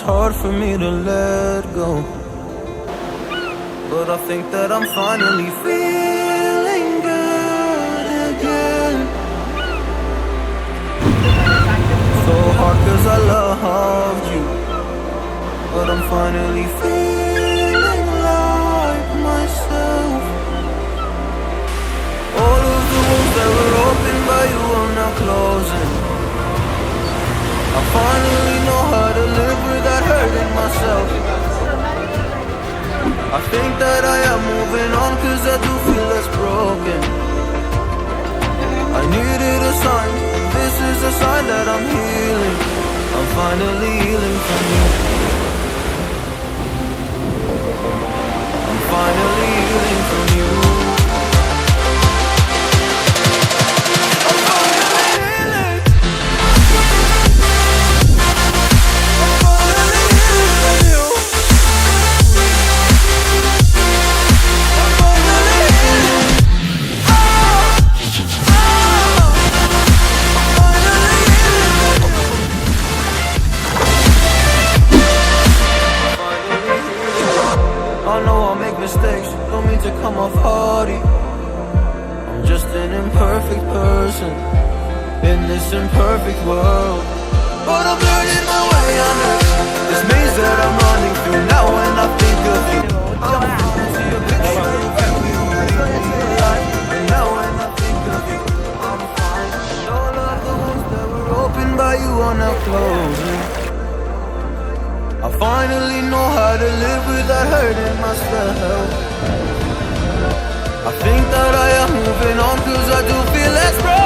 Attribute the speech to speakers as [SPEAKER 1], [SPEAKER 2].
[SPEAKER 1] hard for me to let go, but I think that I'm finally feeling good again. So hard cause I loved you, but I'm finally feeling like myself. All of the wounds that were opened by you are now closing. I finally know how to live without hurting myself. I think that I am moving on cause I do feel less broken. I needed a sign, this is a sign that I'm healing. I'm finally healing from you. I'm finally healing from you. I know I'll make mistakes, don't mean to come off haughty. I'm just an imperfect person in this imperfect world, but I'm learning my way under this maze that I'm running through. Now when I think of you, I see a picture of you. And now when I think of you, I'm fine. And all of the wounds that were opened by you are now closing. I finally know how to live without hurting myself. I think that I am moving on cause I do feel less broken.